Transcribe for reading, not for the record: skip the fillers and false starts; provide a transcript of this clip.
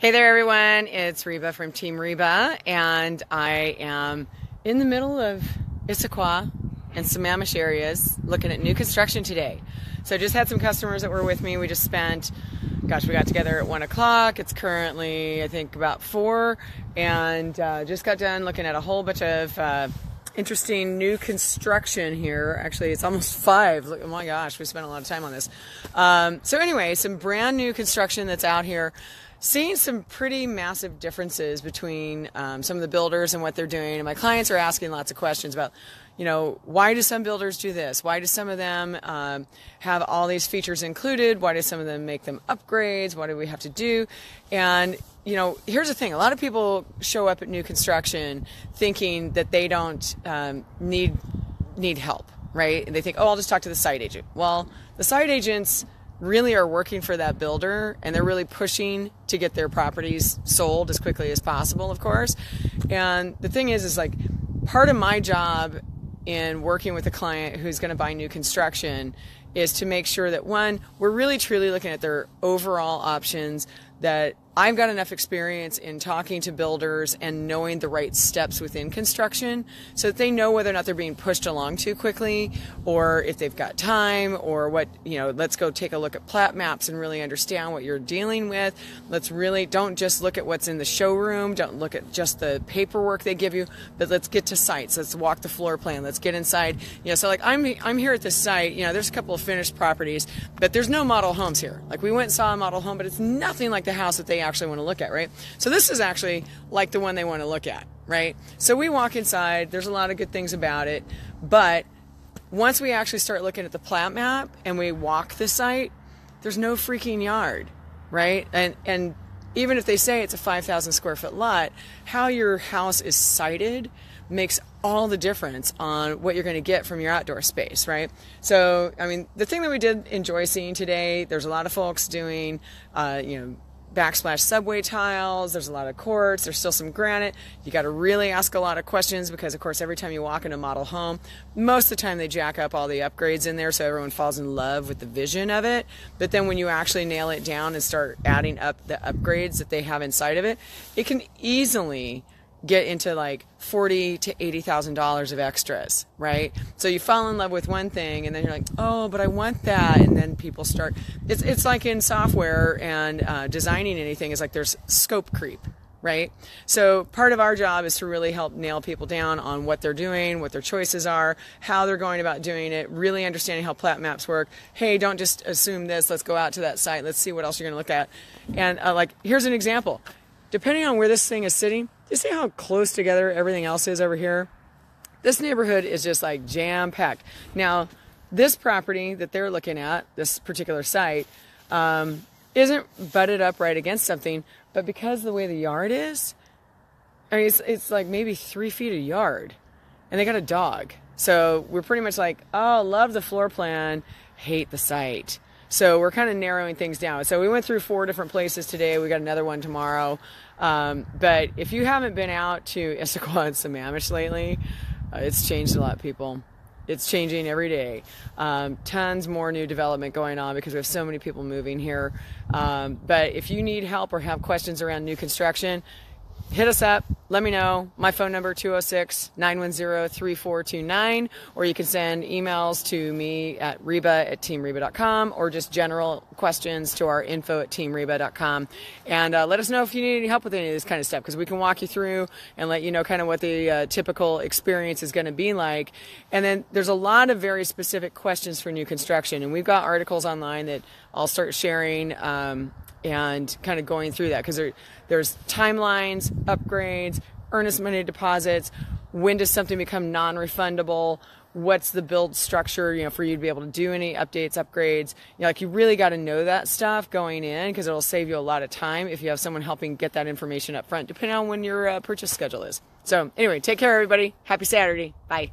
Hey there everyone, it's Reba from Team Reba, and I am in the middle of Issaquah and Sammamish areas looking at new construction today. So I just had some customers that were with me. We just spent, we got together at 1 o'clock. It's currently, I think, about 4, and just got done looking at a whole bunch of interesting new construction here. Actually, it's almost 5. Look, oh my gosh, we spent a lot of time on this. So anyway, some brand new construction that's out here. Seeing some pretty massive differences between some of the builders and what they're doing. And my clients are asking lots of questions about, why do some builders do this? Why do some of them have all these features included? Why do some of them make them upgrades? What do we have to do? And, here's the thing. A lot of people show up at new construction thinking that they don't need help, right? And they think, oh, I'll just talk to the site agent. Well, the site agents really are working for that builder, and they're really pushing to get their properties sold as quickly as possible, of course. And the thing is like part of my job in working with a client who's going to buy new construction is to make sure that, one, we're really truly looking at their overall options, that I've got enough experience in talking to builders and knowing the right steps within construction so that they know whether or not they're being pushed along too quickly, or if they've got time, or what, let's go take a look at plat maps and really understand what you're dealing with. Let's really, don't just look at what's in the showroom, don't look at just the paperwork they give you, but let's get to sites, let's walk the floor plan, let's get inside. So like I'm here at this site, there's a couple of finished properties, but there's no model homes here. Like we went and saw a model home, but it's nothing like the house that they actually want to look at, right? So this is actually like the one they want to look at, right? So we walk inside, there's a lot of good things about it, but once we actually start looking at the plat map and we walk the site, there's no freaking yard, right? And even if they say it's a 5,000 square foot lot, how your house is sited makes all the difference on what you're going to get from your outdoor space, right? So, the thing that we did enjoy seeing today, there's a lot of folks doing, backsplash subway tiles, there's a lot of quartz, there's still some granite. You got to really ask a lot of questions because, of course, every time you walk in a model home, most of the time they jack up all the upgrades in there so everyone falls in love with the vision of it. But then when you actually nail it down and start adding up the upgrades that they have inside of it, it can easily get into like $40,000 to $80,000 of extras, right? So you fall in love with one thing and then you're like, oh, but I want that. And then people start, it's like in software and designing anything is like there's scope creep, right? So part of our job is to really help nail people down on what they're doing, what their choices are, how they're going about doing it, really understanding how plat maps work. Hey, don't just assume this, let's go out to that site, let's see what else you're gonna look at. And here's an example. Depending on where this thing is sitting, you see how close together everything else is over here? This neighborhood is just like jam-packed. Now, this property that they're looking at, this particular site, isn't butted up right against something, but because of the way the yard is, it's like maybe 3 feet a yard, and they got a dog. So we're pretty much like, oh, love the floor plan, hate the site. So we're kind of narrowing things down. So we went through 4 different places today. We got another one tomorrow. But if you haven't been out to Issaquah and Sammamish lately, it's changed a lot, people. It's changing every day. Tons more new development going on because we have so many people moving here. But if you need help or have questions around new construction, hit us up. Let me know. My phone number, 206-910-3429, or you can send emails to me at reba@teamreba.com, or just general questions to our info@teamreba.com. And let us know if you need any help with any of this kind of stuff, because we can walk you through and let you know kind of what the typical experience is going to be like. And then there's a lot of very specific questions for new construction, and we've got articles online that I'll start sharing and kind of going through that, because there's timelines, upgrades, earnest money deposits, when does something become non-refundable, what's the build structure, for you to be able to do any updates, upgrades. You really got to know that stuff going in, because it'll save you a lot of time if you have someone helping get that information up front, depending on when your purchase schedule is. So anyway, take care, everybody. Happy Saturday. Bye.